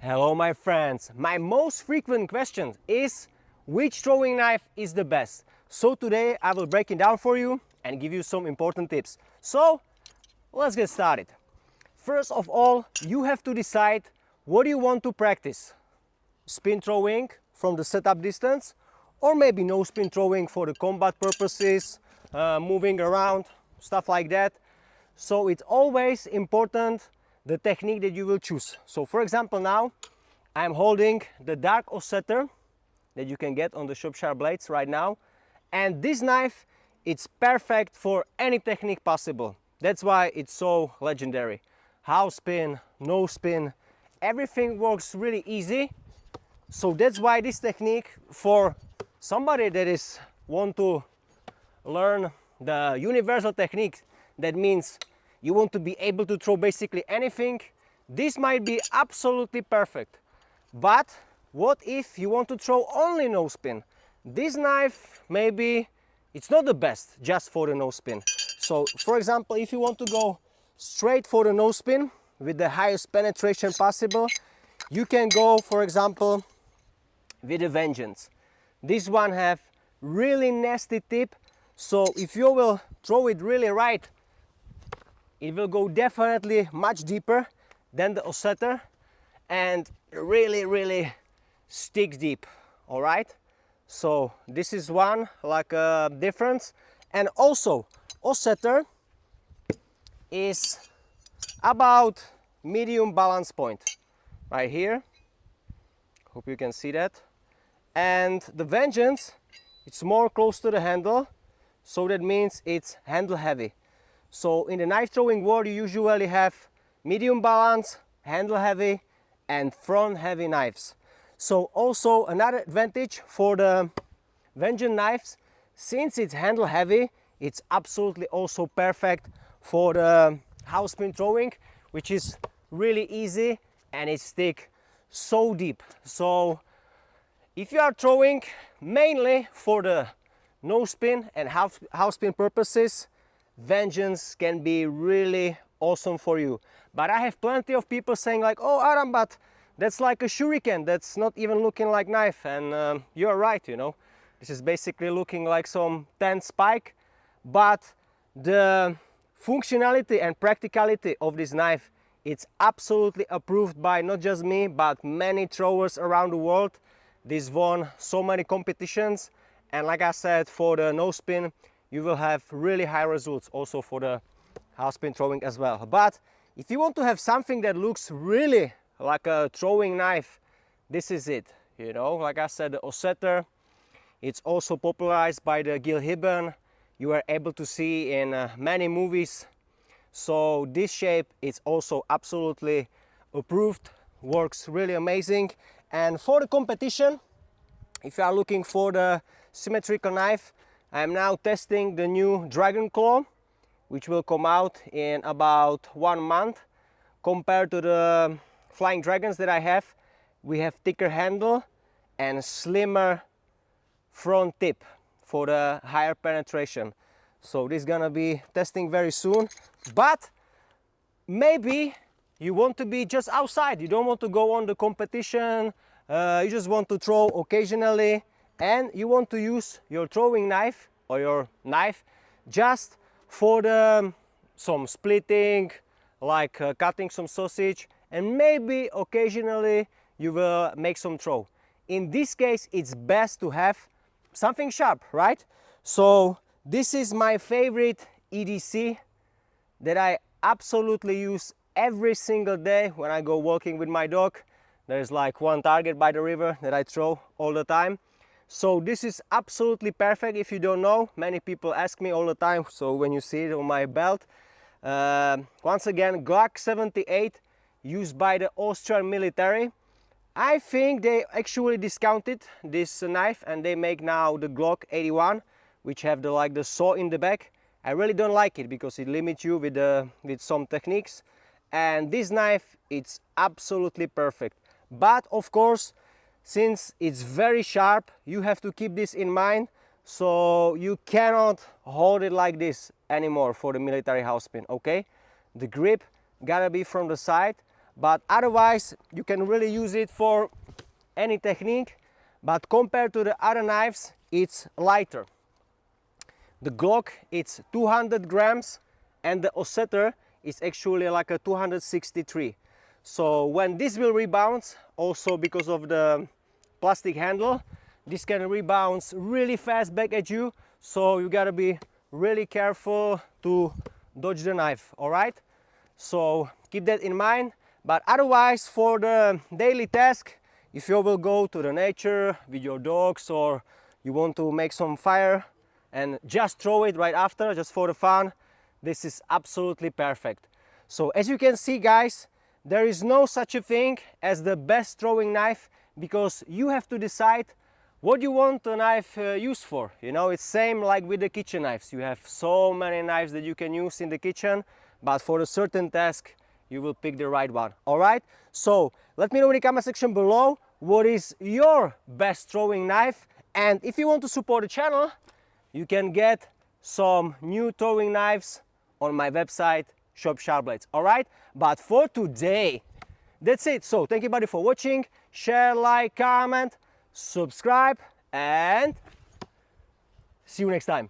Hello my friends, my most frequent question is which throwing knife is the best? So today I will break it down for you and give you some important tips. So let's get started. First of all, you have to decide what you want to practice. Spin throwing from the setup distance, or maybe no spin throwing for the combat purposes, moving around, stuff like that. So it's always important the technique that you will choose. So for example, now I'm holding the dark osseter that you can get on the Shropshire blades right now, and this knife, it's perfect for any technique possible. That's why it's so legendary. House spin, no spin, everything works really easy. So that's why this technique, for somebody that is want to learn the universal technique, that means you want to be able to throw basically anything, this might be absolutely perfect. But what if you want to throw only no spin? This knife, maybe it's not the best just for the no spin. So for example, if you want to go straight for the no spin with the highest penetration possible, you can go, for example, with a Vengeance. This one have really nasty tip, so if you will throw it really right, it will go definitely much deeper than the osseter and really sticks deep. All right, so this is one like a difference. And also osseter is about medium balance point right here, hope you can see that. And the Vengeance, it's more close to the handle, so that means it's handle heavy. So in the knife throwing world, you usually have medium balance, handle heavy and front heavy knives. So also another advantage for the Vengeance knives, since it's handle heavy, it's absolutely also perfect for the house spin throwing, which is really easy and it sticks so deep. So if you are throwing mainly for the no spin and house spin purposes, Vengeance can be really awesome for you. But I have plenty of people saying like, oh Adam, but that's like a shuriken, that's not even looking like knife. And you're right, you know, this is basically looking like some 10 spike, but the functionality and practicality of this knife, it's absolutely approved by not just me but many throwers around the world. This won so many competitions, and like I said, for the no spin you will have really high results also for the house spin throwing as well. But if you want to have something that looks really like a throwing knife, this is it. You know, like I said, the osseter, it's also popularized by the Gil Hibben. You are able to see in many movies. So this shape is also absolutely approved, works really amazing. And for the competition, if you are looking for the symmetrical knife, I am now testing the new Dragon Claw, which will come out in about 1 month. Compared to the Flying Dragons that I have, we have thicker handle and slimmer front tip for the higher penetration. So this is gonna be testing very soon. But maybe you want to be just outside, you don't want to go on the competition, you just want to throw occasionally, and you want to use your throwing knife or your knife just for the some splitting, like cutting some sausage, and maybe occasionally you will make some throw. In this case, it's best to have something sharp, right? So this is my favorite EDC that I absolutely use every single day when I go walking with my dog. There's like one target by the river that I throw all the time. So this is absolutely perfect. If you don't know, many people ask me all the time, so when you see it on my belt, once again, Glock 78, used by the Austrian military. I think they actually discounted this knife and they make now the Glock 81, which have the like the saw in the back. I really don't like it because it limits you with some techniques, and this knife, it's absolutely perfect. But of course, since it's very sharp, you have to keep this in mind. So you cannot hold it like this anymore for the military house spin, okay? The grip gotta be from the side, but otherwise you can really use it for any technique. But compared to the other knives, it's lighter. The Glock, it's 200 grams, and the Osseter is actually like a 263. So when this will rebound, also because of the plastic handle, this can rebound really fast back at you. So you gotta be really careful to dodge the knife, all right? So keep that in mind. But otherwise, for the daily task, if you will go to the nature with your dogs, or you want to make some fire and just throw it right after, just for the fun, this is absolutely perfect. So as you can see, guys, there is no such a thing as the best throwing knife, because you have to decide what you want the knife used for. You know, it's same like with the kitchen knives. You have so many knives that you can use in the kitchen, but for a certain task you will pick the right one. All right, so let me know in the comment section below what is your best throwing knife, and if you want to support the channel, you can get some new throwing knives on my website, Shop Sharp Blades. All right, but for today, that's it. So thank you everybody for watching. Share, like, comment, subscribe, and see you next time.